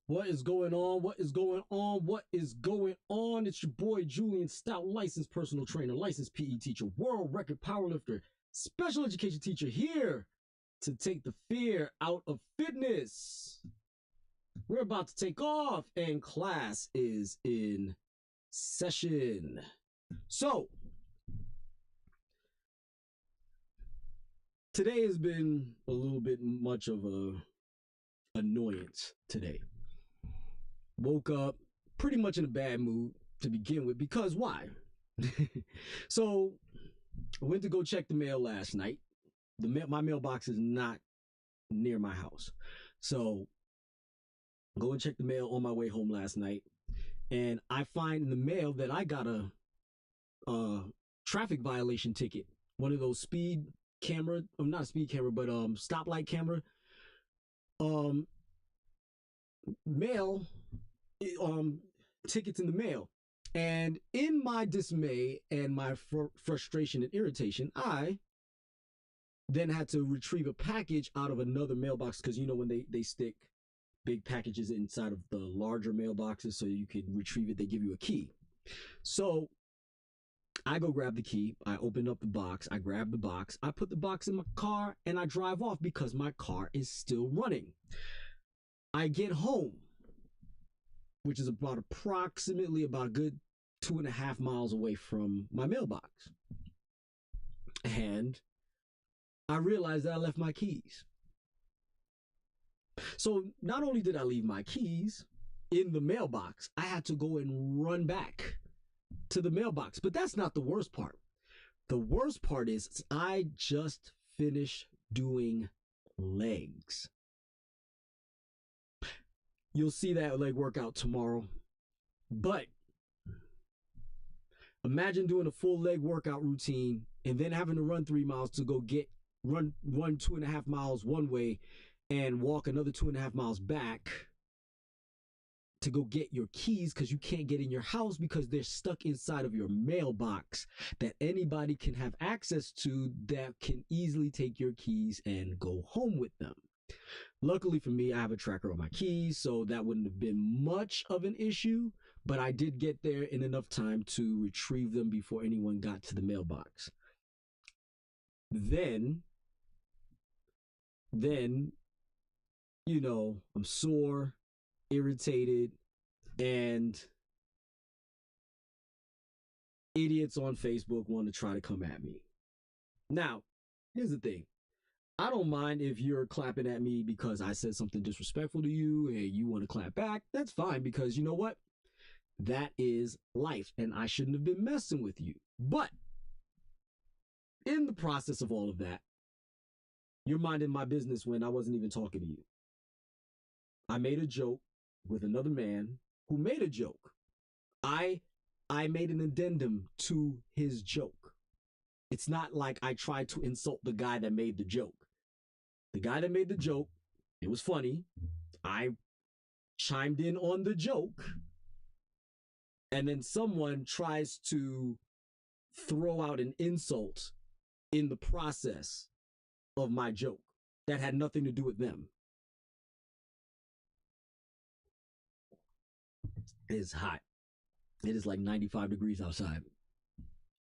What is going on? What is going on? What is going on? It's your boy Julien Stoutt, licensed personal trainer, licensed PE teacher, world record powerlifter, special education teacher, here to take the fear out of fitness. We're about to take off and class is in session. So, today has been a little bit much of a annoyance today. Woke up pretty much in a bad mood to begin with, because why? So I went to go check the mail last night. My mailbox is not near my house, so go and check the mail on my way home last night, and I find in the mail that I got a traffic violation ticket, one of those speed camera, not a speed camera, but stoplight camera, mail, tickets in the mail. And in my dismay and my frustration and irritation, I then had to retrieve a package out of another mailbox, because you know when they stick big packages inside of the larger mailboxes so you can retrieve it, they give you a key. So I go grab the key, I open up the box, I grab the box, I put the box in my car, and I drive off because my car is still running. I get home, which is approximately about a good 2.5 miles away from my mailbox. And I realized that I left my keys. So not only did I leave my keys in the mailbox, I had to go and run back to the mailbox. But that's not the worst part. The worst part is I just finished doing legs. You'll see that leg workout tomorrow. But imagine doing a full leg workout routine and then having to run 3 miles to go run 2.5 miles one way and walk another 2.5 miles back to go get your keys, because you can't get in your house because they're stuck inside of your mailbox that anybody can have access to, that can easily take your keys and go home with them. Luckily for me, I have a tracker on my keys, so that wouldn't have been much of an issue, but I did get there in enough time to retrieve them before anyone got to the mailbox. Then, you know, I'm sore, irritated, and idiots on Facebook want to try to come at me. Now, here's the thing. I don't mind if you're clapping at me because I said something disrespectful to you and you want to clap back. That's fine, because you know what? That is life, and I shouldn't have been messing with you. But in the process of all of that, you're minding my business when I wasn't even talking to you. I made a joke with another man who made a joke. I made an addendum to his joke. It's not like I tried to insult the guy that made the joke. The guy that made the joke, it was funny. I chimed in on the joke. And then someone tries to throw out an insult in the process of my joke that had nothing to do with them. It is hot. It is like 95 degrees outside,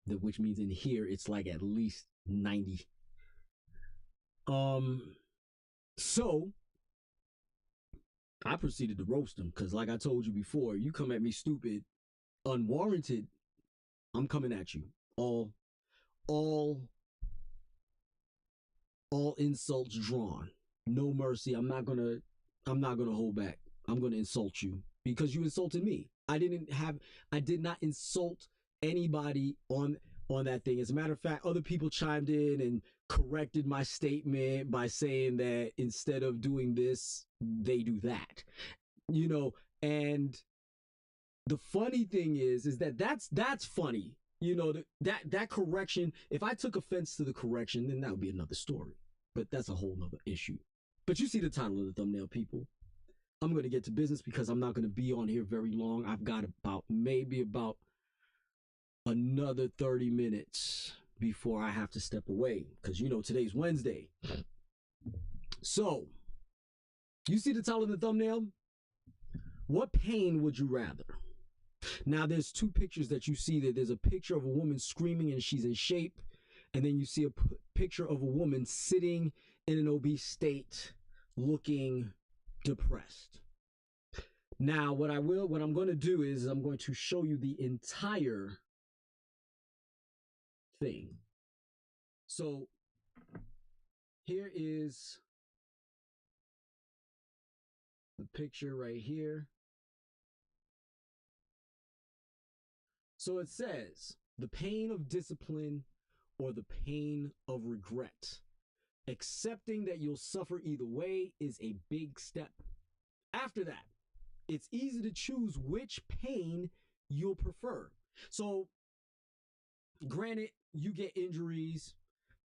which means in here it's like at least 90. So I proceeded to roast him, because like I told you before, you come at me stupid, unwarranted, I'm coming at you. All insults drawn. No mercy. I'm not gonna hold back. I'm gonna insult you because you insulted me. I did not insult anybody on that thing. As a matter of fact, other people chimed in and corrected my statement by saying that instead of doing this, they do that. You know, and the funny thing is that that's funny. You know, that correction, if I took offense to the correction, then that would be another story. But that's a whole nother issue. But you see the title of the thumbnail, people. I'm going to get to business because I'm not going to be on here very long. I've got maybe about another 30 minutes before I have to step away, because you know today's Wednesday. So, you see the title of the thumbnail? What pain would you rather? Now, there's two pictures that you see there. There's a picture of a woman screaming and she's in shape. And then you see a picture of a woman sitting in an obese state looking depressed. Now, what I'm going to do is I'm going to show you the entire thing. So here is the picture right here. So it says, the pain of discipline or the pain of regret. Accepting that you'll suffer either way is a big step. After that, it's easy to choose which pain you'll prefer. So, granted, you get injuries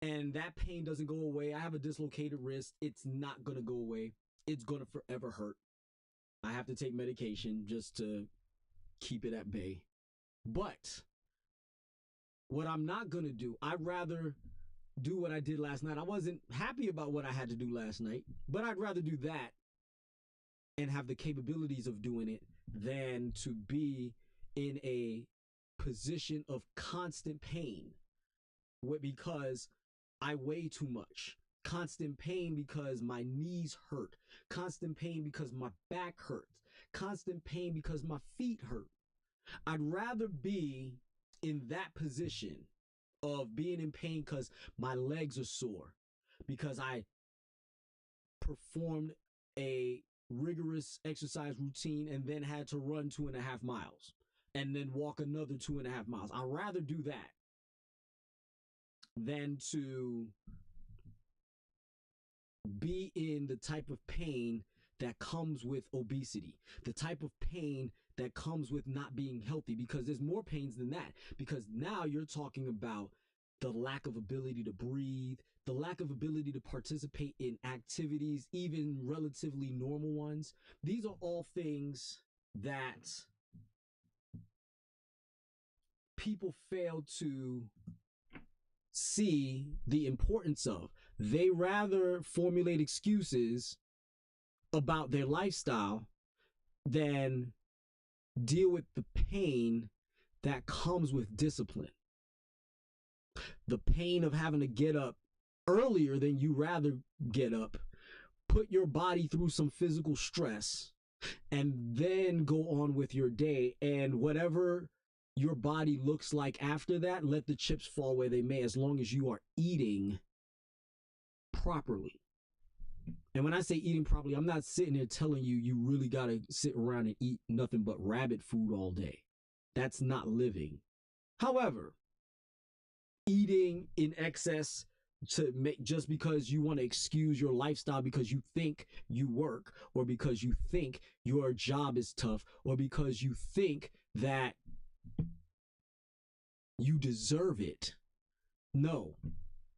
and that pain doesn't go away. I have a dislocated wrist. It's not going to go away. It's going to forever hurt. I have to take medication just to keep it at bay. But what I'm not going to do, I'd rather do what I did last night. I wasn't happy about what I had to do last night, but I'd rather do that and have the capabilities of doing it than to be in a position of constant pain because I weigh too much. Constant pain because my knees hurt. Constant pain because my back hurts. Constant pain because my feet hurt. I'd rather be in that position of being in pain because my legs are sore, because I performed a rigorous exercise routine and then had to run 2.5 miles and then walk another 2.5 miles. I'd rather do that than to be in the type of pain that comes with obesity, the type of pain that comes with not being healthy, because there's more pains than that. Because now you're talking about the lack of ability to breathe, the lack of ability to participate in activities, even relatively normal ones. These are all things that people fail to see the importance of. They rather formulate excuses about their lifestyle than deal with the pain that comes with discipline. The pain of having to get up earlier than you rather get up, put your body through some physical stress, and then go on with your day. And whatever your body looks like after that, let the chips fall where they may, as long as you are eating properly. And when I say eating properly, I'm not sitting there telling you you really got to sit around and eat nothing but rabbit food all day. That's not living. However, eating in excess to make just because you want to excuse your lifestyle because you think you work, or because you think your job is tough, or because you think that you deserve it. No.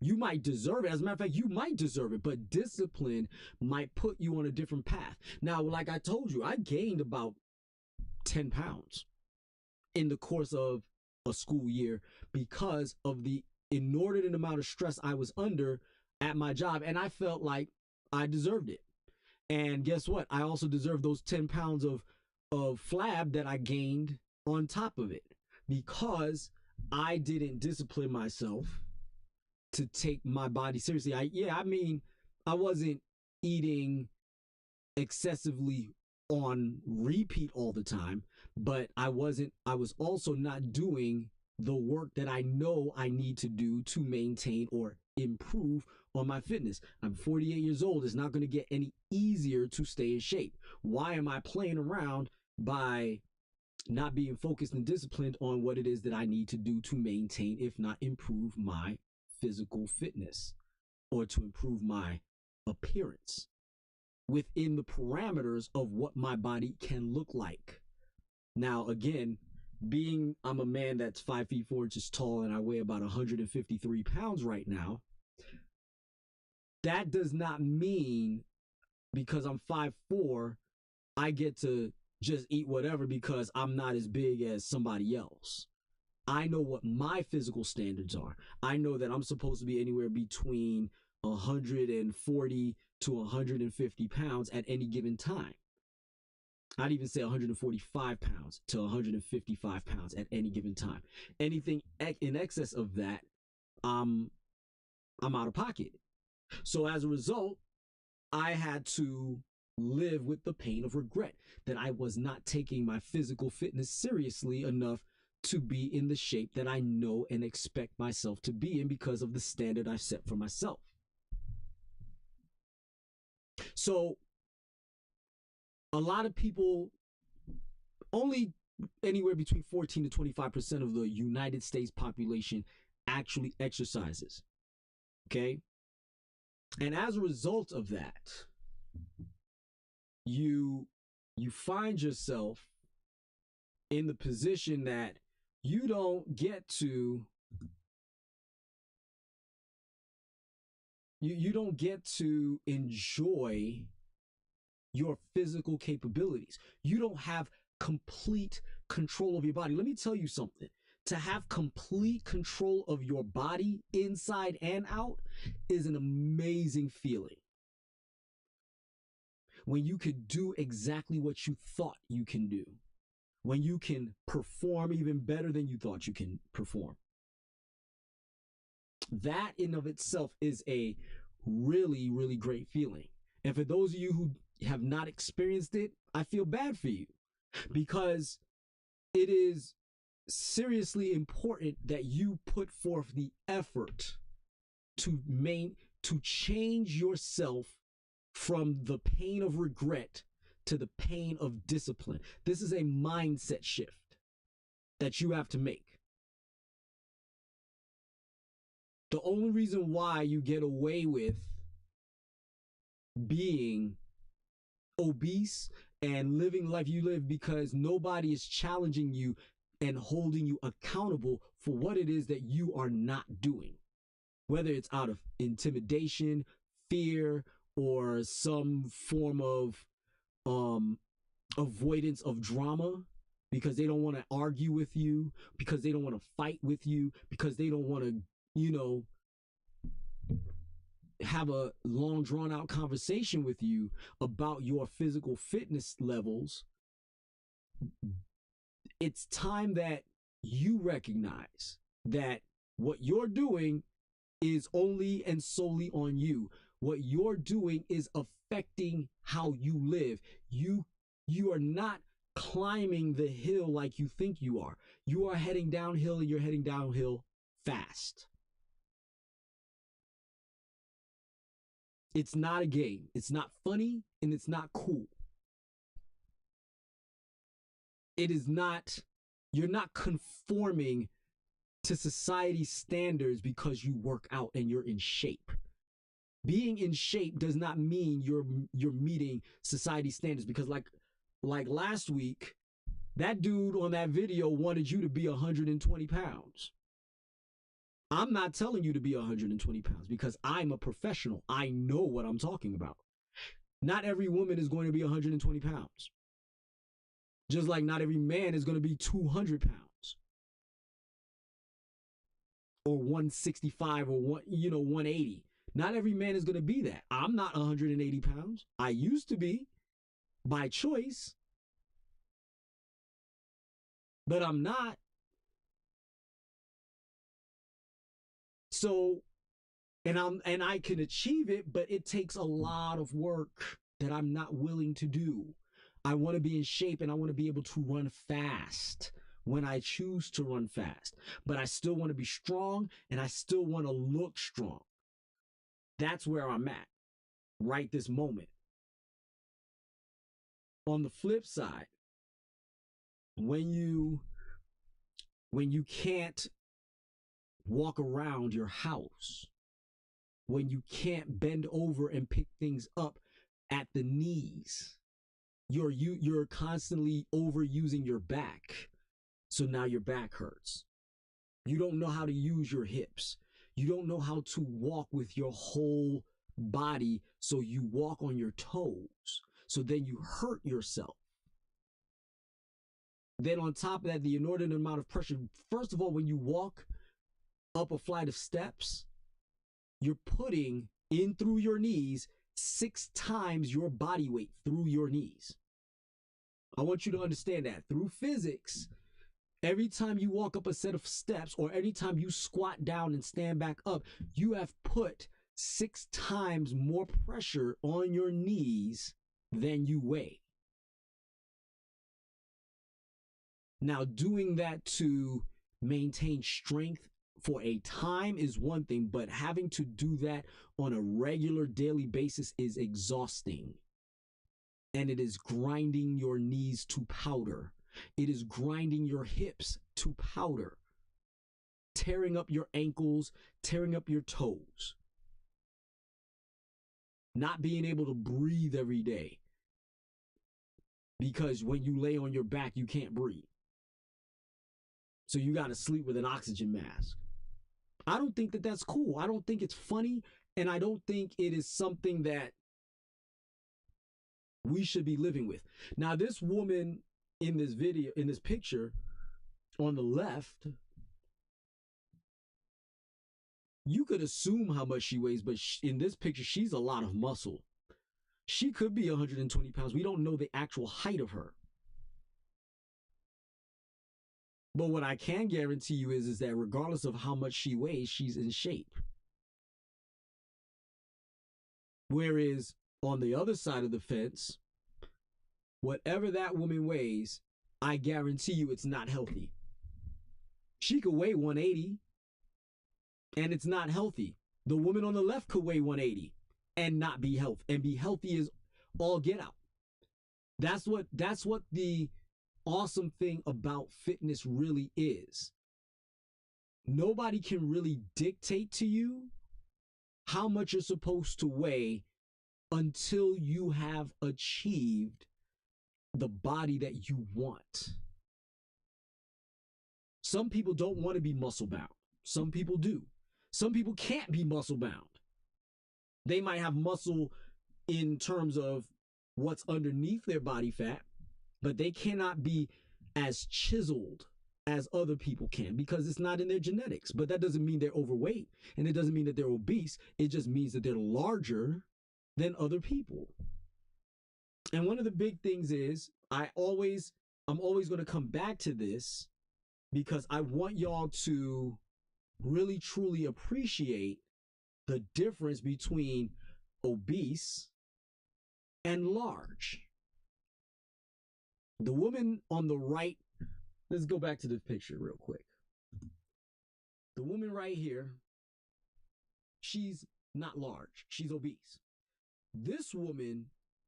You might deserve it. As a matter of fact, you might deserve it, but discipline might put you on a different path. Now, like I told you, I gained about 10 pounds in the course of a school year because of the inordinate amount of stress I was under at my job. And I felt like I deserved it. And guess what? I also deserve those 10 pounds of flab that I gained on top of it, because I didn't discipline myself to take my body seriously. I wasn't eating excessively on repeat all the time, but I was also not doing the work that I know I need to do to maintain or improve on my fitness. I'm 48 years old. It's not going to get any easier to stay in shape. Why am I playing around by not being focused and disciplined on what it is that I need to do to maintain, if not improve, my physical fitness, or to improve my appearance within the parameters of what my body can look like? Now, again, I'm a man that's 5 feet 4 inches tall and I weigh about 153 pounds right now. That does not mean because I'm 5'4", I get to just eat whatever because I'm not as big as somebody else. I know what my physical standards are. I know that I'm supposed to be anywhere between 140 to 150 pounds at any given time. I'd even say 145 pounds to 155 pounds at any given time. Anything in excess of that, I'm out of pocket. So as a result, I had to live with the pain of regret that I was not taking my physical fitness seriously enough to be in the shape that I know and expect myself to be in because of the standard I've set for myself. So a lot of people, only anywhere between 14 to 25% of the United States population actually exercises. Okay? And as a result of that, you find yourself in the position that you don't get to enjoy your physical capabilities. You don't have complete control of your body. Let me tell you something. To have complete control of your body inside and out is an amazing feeling. When you could do exactly what you thought you can do. When you can perform even better than you thought you can perform. That in of itself is a really, really great feeling. And for those of you who have not experienced it, I feel bad for you, because it is seriously important that you put forth the effort to change yourself from the pain of regret to the pain of discipline. This is a mindset shift that you have to make. The only reason why you get away with being obese and living the life you live because nobody is challenging you and holding you accountable for what it is that you are not doing. Whether it's out of intimidation, fear, or some form of avoidance of drama, because they don't want to argue with you, because they don't want to fight with you, because they don't want to, have a long drawn out conversation with you about your physical fitness levels. It's time that you recognize that what you're doing is only and solely on you. What you're doing is affecting how you live. You are not climbing the hill like you think you are. You are heading downhill, and you're heading downhill fast. It's not a game. It's not funny, and it's not cool. It is not, you're not conforming to society's standards because you work out and you're in shape. Being in shape does not mean you're meeting society standards, because like last week, that dude on that video wanted you to be 120 pounds. I'm not telling you to be 120 pounds because I'm a professional. I know what I'm talking about. Not every woman is going to be 120 pounds. Just like not every man is going to be 200 pounds. Or 165 or 180. Not every man is going to be that. I'm not 180 pounds. I used to be by choice. But I'm not. So, and I can achieve it, but it takes a lot of work that I'm not willing to do. I want to be in shape, and I want to be able to run fast when I choose to run fast. But I still want to be strong, and I still want to look strong. That's where I'm at right this moment. On the flip side, when you can't walk around your house, when you can't bend over and pick things up at the knees, you're constantly overusing your back. So now your back hurts. You don't know how to use your hips. You don't know how to walk with your whole body, so you walk on your toes. So then you hurt yourself. Then on top of that, the inordinate amount of pressure. First of all, when you walk up a flight of steps, you're putting in through your knees 6 times your body weight through your knees. I want you to understand that through physics, every time you walk up a set of steps or anytime you squat down and stand back up, you have put 6 times more pressure on your knees than you weigh. Now, doing that to maintain strength for a time is one thing, but having to do that on a regular daily basis is exhausting. And it is grinding your knees to powder. It is grinding your hips to powder, tearing up your ankles, tearing up your toes, not being able to breathe every day because when you lay on your back, you can't breathe. So you got to sleep with an oxygen mask. I don't think that that's cool. I don't think it's funny, and I don't think it is something that we should be living with. Now, this woman in this video, in this picture on the left, you could assume how much she weighs, but in this picture, she's a lot of muscle. She could be 120 pounds. We don't know the actual height of her. But what I can guarantee you is that regardless of how much she weighs, she's in shape. Whereas on the other side of the fence, whatever that woman weighs, I guarantee you it's not healthy. She could weigh 180 and it's not healthy. The woman on the left could weigh 180 and not be healthy, and be healthy as all get out. That's what the awesome thing about fitness really is. Nobody can really dictate to you how much you're supposed to weigh until you have achieved the body that you want. Some people don't want to be muscle bound. Some people do. Some people can't be muscle bound. They might have muscle in terms of what's underneath their body fat, but they cannot be as chiseled as other people can because it's not in their genetics. But that doesn't mean they're overweight, and it doesn't mean that they're obese. It just means that they're larger than other people. And one of the big things is I'm always going to come back to this because I want y'all to really truly appreciate the difference between obese and large. The woman on the right, let's go back to the picture real quick. The woman right here, she's not large, she's obese. This woman,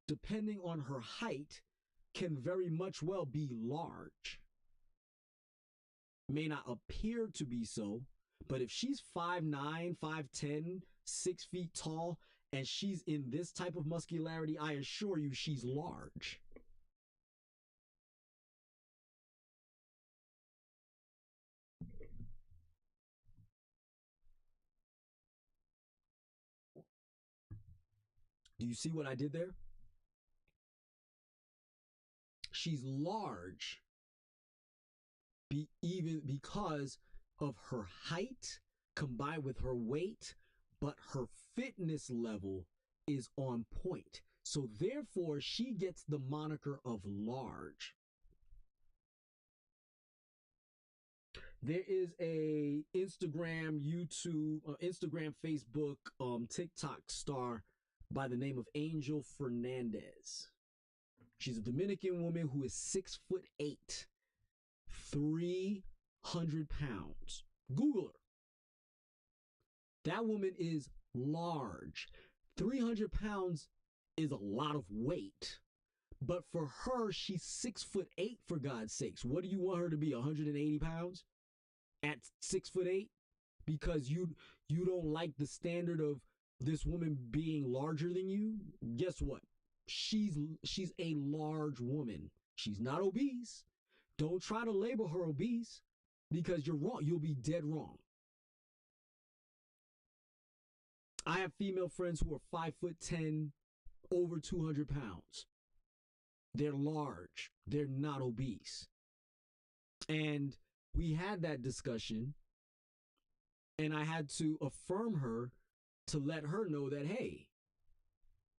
depending on her height, can very much well be large. May not appear to be so, but if she's 5'9", 5'10", 6 feet tall, and she's in this type of muscularity, I assure you she's large. Do you see what I did there? She's large even because of her height combined with her weight, but her fitness level is on point. So therefore, she gets the moniker of large. There is a Instagram, YouTube, Instagram, Facebook, TikTok star by the name of Angel Fernandez. She's a Dominican woman who is 6'8", 300 pounds. Google her. That woman is large. 300 pounds is a lot of weight. But for her, she's 6'8", for God's sakes. What do you want her to be, 180 pounds at 6'8"? Because you don't like the standard of this woman being larger than you? Guess what? She's a large woman. She's not obese. Don't try to label her obese because you're wrong. You'll be dead wrong. I have female friends who are 5'10", over 200 pounds. They're large. They're not obese. And we had that discussion, and I had to affirm her to let her know that, hey,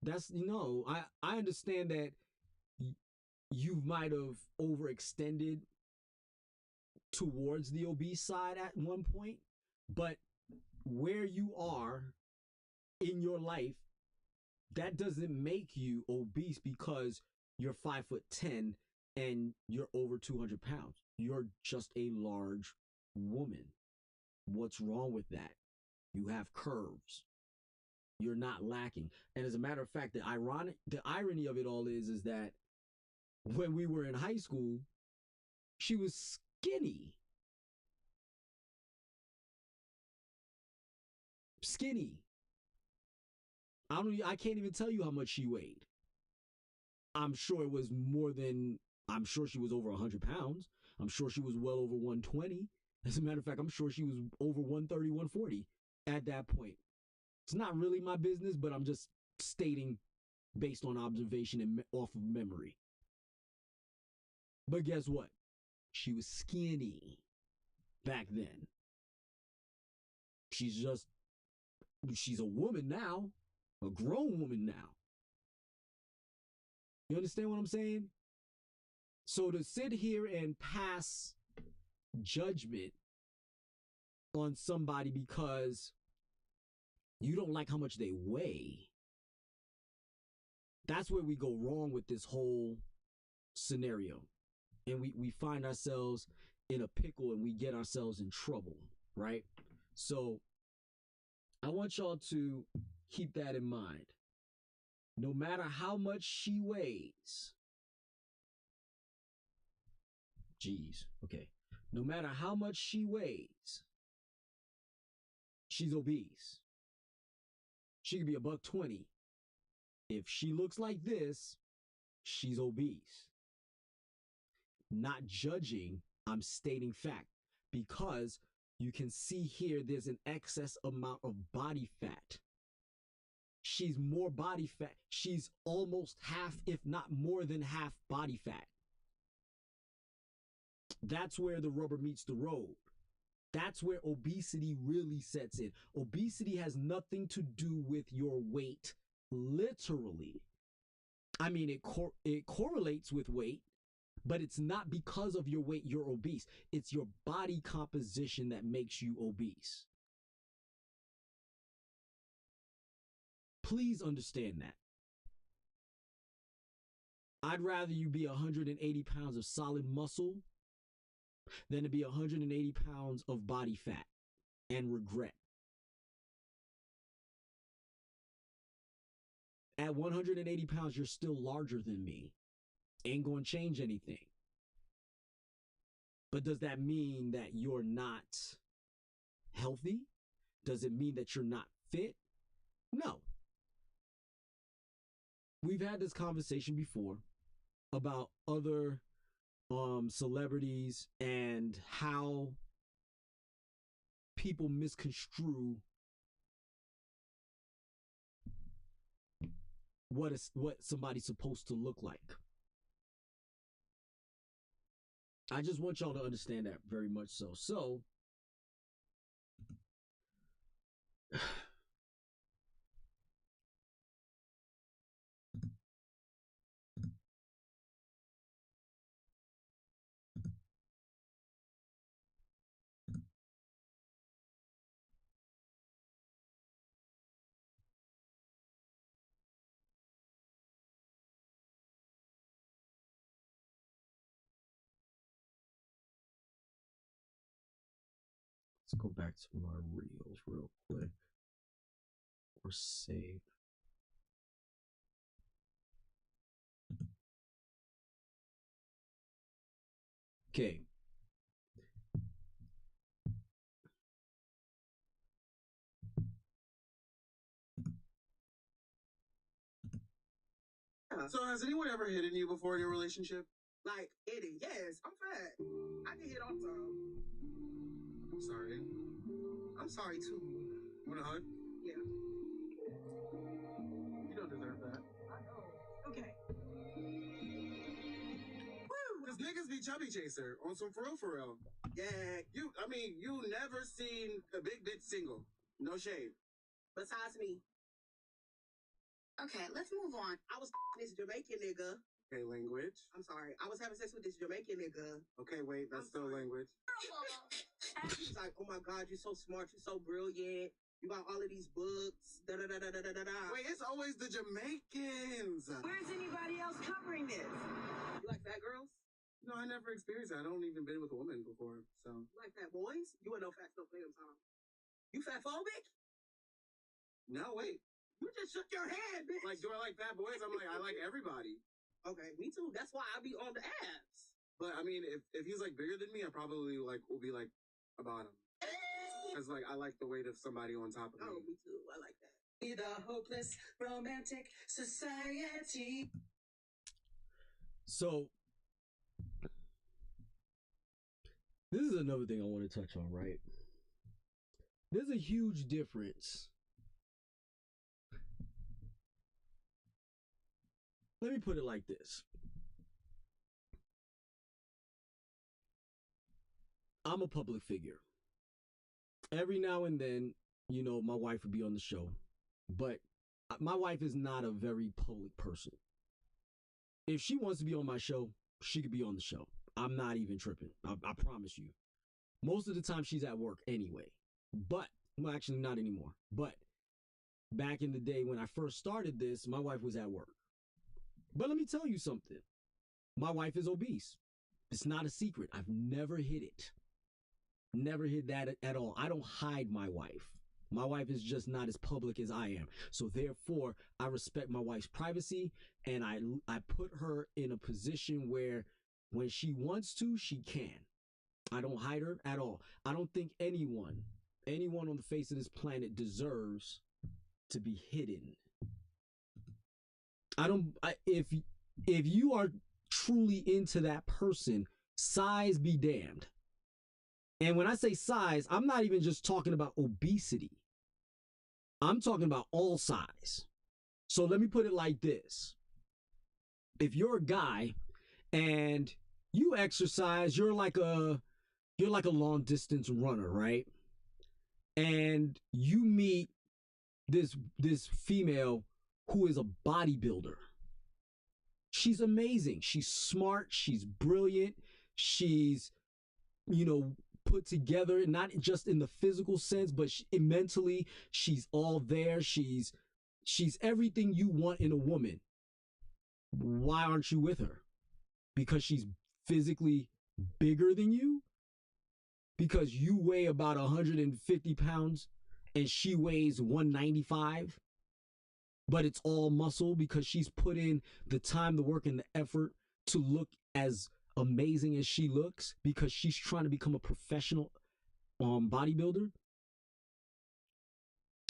that's, I understand that you might have overextended towards the obese side at one point, but where you are in your life, that doesn't make you obese because you're 5'10" and you're over 200 pounds. You're just a large woman. What's wrong with that? You have curves. You're not lacking. And as a matter of fact, the irony of it all is that when we were in high school, she was skinny. Skinny. I can't even tell you how much she weighed. I'm sure it was I'm sure she was over 100 pounds. I'm sure she was well over 120. As a matter of fact, I'm sure she was over 130, 140 at that point. It's not really my business, but I'm just stating based on observation and off of memory. But guess what? She was skinny back then. She's a woman now, a grown woman now. You understand what I'm saying? So to sit here and pass judgment on somebody because you don't like how much they weigh, that's where we go wrong with this whole scenario. And we find ourselves in a pickle and we get ourselves in trouble, right? So I want y'all to keep that in mind. No matter how much she weighs, no matter how much she weighs, she's obese. She could be $120. If she looks like this, she's obese. Not judging, I'm stating fact, because you can see here there's an excess amount of body fat. She's more body fat. She's almost half, if not more than half body fat. That's where the rubber meets the road. That's where obesity really sets in. Obesity has nothing to do with your weight, literally. I mean, it correlates with weight, but it's not because of your weight you're obese. It's your body composition that makes you obese. Please understand that. I'd rather you be 180 pounds of solid muscle than to be 180 pounds of body fat and regret. At 180 pounds, you're still larger than me. Ain't gonna change anything. But does that mean that you're not healthy? Does it mean that you're not fit? No. We've had this conversation before about other celebrities and how people misconstrue what somebody's supposed to look like. I just want y'all to understand that very much so. So, let's go back to my reels real quick. Or save. Okay. So has anyone ever hit on you before in your relationship? Like, Eddie, yes, I'm fat. I get hit all the time. I'm sorry. I'm sorry, too. Want a hug? Yeah. You don't deserve that. I know. Okay. Woo! Cause niggas be chubby chaser on some for real. Yeah. You never seen a big bitch single. No shade. Besides me. Okay, let's move on. I was this Jamaican nigga. Okay, language. I'm sorry. I was having sex with this Jamaican nigga. Okay, wait, that's I'm still sorry. language. She's like, oh my God, you're so smart. You're so brilliant. You got all of these books. Da da da da da da da. Wait, it's always the Jamaicans. Where's anybody else covering this? You like fat girls? No, I never experienced that. I don't even been with a woman before, so. You like fat boys? You ain't no fat, no play them, Tom. You fat phobic? No, wait. You just shook your head, bitch. Like, do I like fat boys? I'm like, I like everybody. Okay, me too. That's why I be on the abs. But I mean, if he's like bigger than me, I probably like will be like about him. Cause like I like the weight of somebody on top of me. Oh, me too. I like that. The hopeless romantic society. So this is another thing I want to touch on, right? There's a huge difference. Let me put it like this. I'm a public figure. Every now and then, you know, my wife would be on the show, but my wife is not a very public person. If she wants to be on my show, she could be on the show. I'm not even tripping. I promise you. Most of the time she's at work anyway, but, well, actually not anymore. But back in the day when I first started this, my wife was at work. But let me tell you something. My wife is obese. It's not a secret. I've never hid it. Never hid that at all. I don't hide my wife. My wife is just not as public as I am. So therefore, I respect my wife's privacy, and I put her in a position where when she wants to, she can. I don't hide her at all. I don't think anyone on the face of this planet deserves to be hidden. If you are truly into that person, size be damned. And when I say size, I'm not even just talking about obesity. I'm talking about all size. So let me put it like this. If you're a guy and you exercise, you're like a long distance runner, right? And you meet this female who is a bodybuilder. She's amazing. She's smart. She's brilliant. She's, put together, not just in the physical sense, but mentally, she's all there. She's everything you want in a woman. Why aren't you with her? Because she's physically bigger than you? Because you weigh about 150 pounds and she weighs 195? But it's all muscle because she's put in the time, the work, and the effort to look as amazing as she looks because she's trying to become a professional bodybuilder.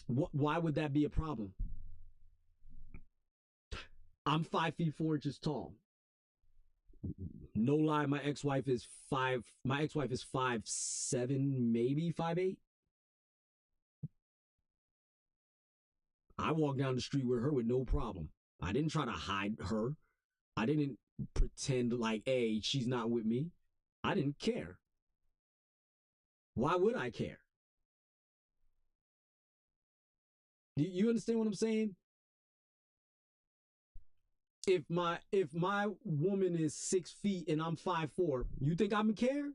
Why would that be a problem? I'm 5 feet 4 inches tall. No lie, my ex-wife is 5'7", maybe 5'8". I walked down the street with her with no problem. I didn't try to hide her. I didn't pretend like, hey, she's not with me. I didn't care. Why would I care? You understand what I'm saying? If my woman is 6 feet and I'm 5'4", you think I'm gonna care?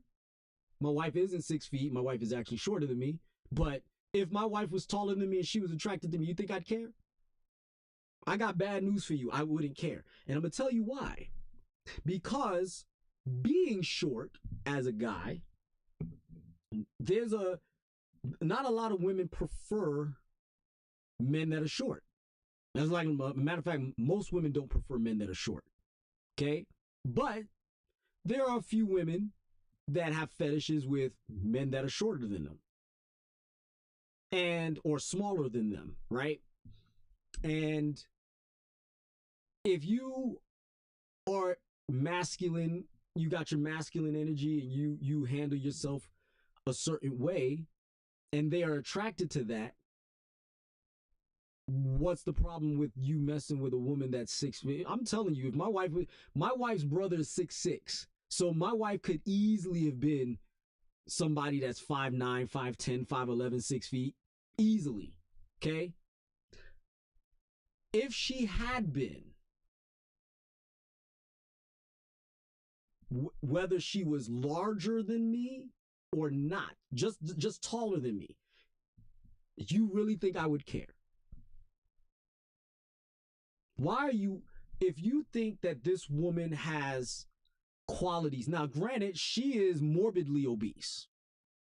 My wife isn't 6 feet. My wife is actually shorter than me. But if my wife was taller than me and she was attracted to me, you think I'd care? I got bad news for you. I wouldn't care. And I'm gonna tell you why. Because being short as a guy, not a lot of women prefer men that are short. As like a matter of fact, most women don't prefer men that are short. Okay? But there are a few women that have fetishes with men that are shorter than them. Or smaller than them, right? And if you are masculine, you got your masculine energy and you handle yourself a certain way and they are attracted to that, what's the problem with you messing with a woman that's 6 feet? I'm telling you, if my wife's brother is 6'6", so my wife could easily have been somebody that's 5'9", 5'10", 5'11", 6 feet, easily, okay? If she had been, whether she was larger than me or not, just taller than me, you really think I would care? Why are you, if you think that this woman has qualities, now granted, she is morbidly obese.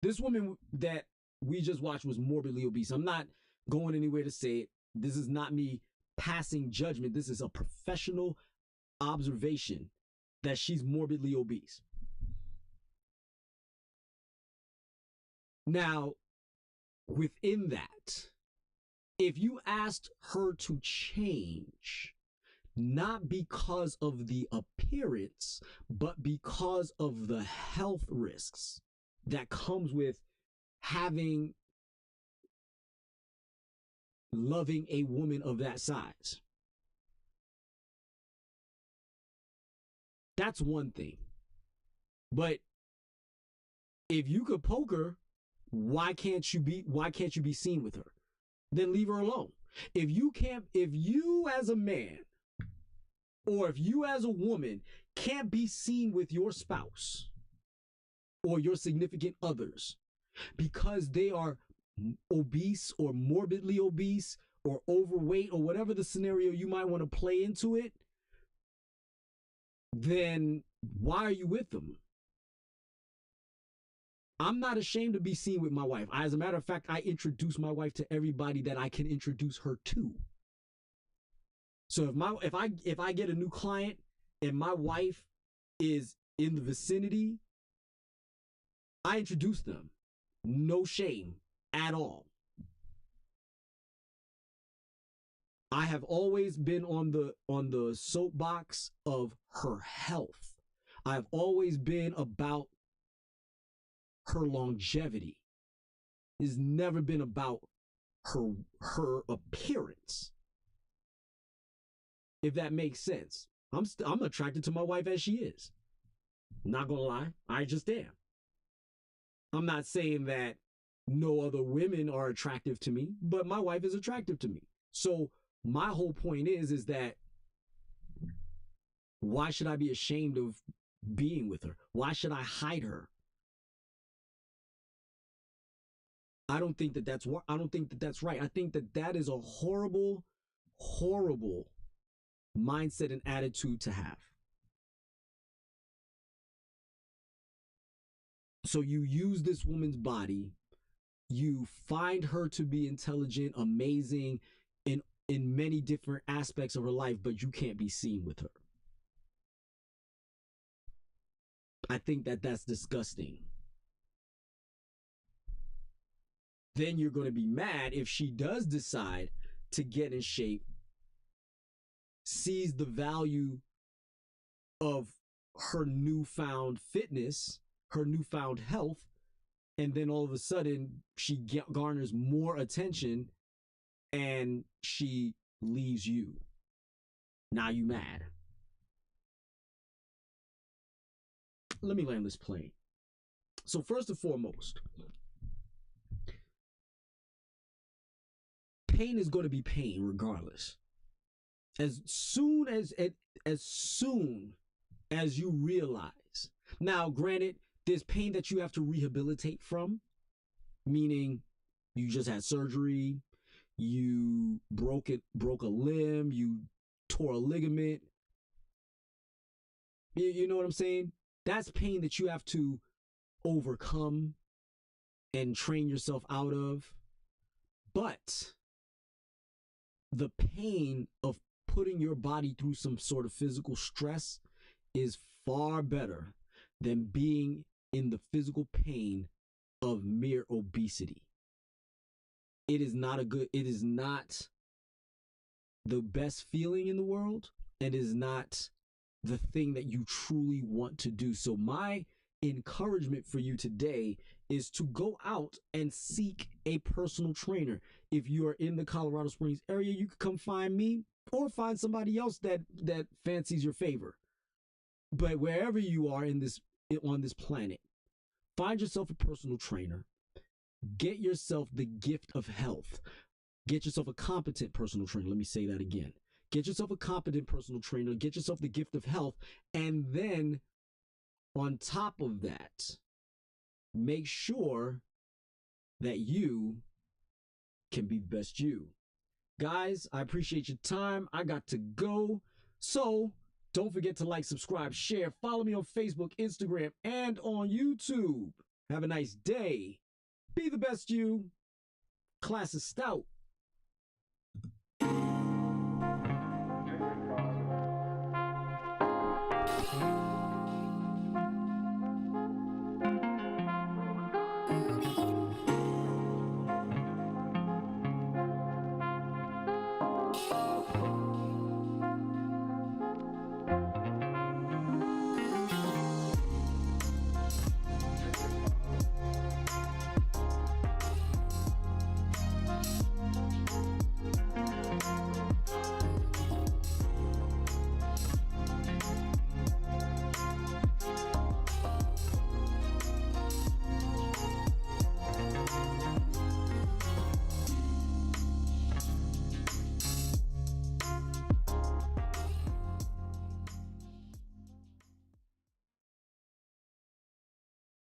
This woman that we just watched was morbidly obese. I'm not going anywhere to say it. This is not me passing judgment. This is a professional observation that she's morbidly obese. Now, within that, if you asked her to change, not because of the appearance, but because of the health risks that comes with loving a woman of that size, that's one thing. But if you could poke her, why can't you be seen with her? Then leave her alone. If you as a man, or if you as a woman can't be seen with your spouse or your significant others because they are obese or morbidly obese or overweight or whatever the scenario you might want to play into it, then why are you with them? I'm not ashamed to be seen with my wife. As a matter of fact, I introduce my wife to everybody that I can introduce her to. So if I get a new client and my wife is in the vicinity, I introduce them. No shame at all. I have always been on the soapbox of her health. I've always been about her longevity. It's never been about her appearance. If that makes sense. I'm attracted to my wife as she is. Not gonna lie, I just am. I'm not saying that no other women are attractive to me, but my wife is attractive to me. So my whole point is that why should I be ashamed of being with her? Why should I hide her? I don't think that that's right. I think that that is a horrible, horrible mindset and attitude to have. So you use this woman's body, you find her to be intelligent, amazing in many different aspects of her life, but you can't be seen with her. I think that that's disgusting. Then you're going to be mad if she does decide to get in shape, sees the value of her newfound fitness, her newfound health, and then all of a sudden she garners more attention and she leaves you. Now you mad. Let me land this plane. So first and foremost, pain is going to be pain regardless. As soon as you realize. Now, granted, there's pain that you have to rehabilitate from, meaning you just had surgery, you broke a limb, you tore a ligament. You know what I'm saying? That's pain that you have to overcome and train yourself out of. But the pain of putting your body through some sort of physical stress is far better than being in the physical pain of mere obesity. It is not the best feeling in the world, and is not the thing that you truly want to do. So my encouragement for you today is to go out and seek a personal trainer. If you are in the Colorado Springs area, you can come find me or find somebody else that fancies your favor. But wherever you are on this planet, find yourself a personal trainer. Get yourself the gift of health. Get yourself a competent personal trainer. Let me say that again. Get yourself a competent personal trainer. Get yourself the gift of health, and then on top of that, make sure that you can be the best you. Guys, I appreciate your time. I got to go. So don't forget to like, subscribe, share. Follow me on Facebook, Instagram, and on YouTube. Have a nice day. Be the best you. Class is Stoutt. Thank you.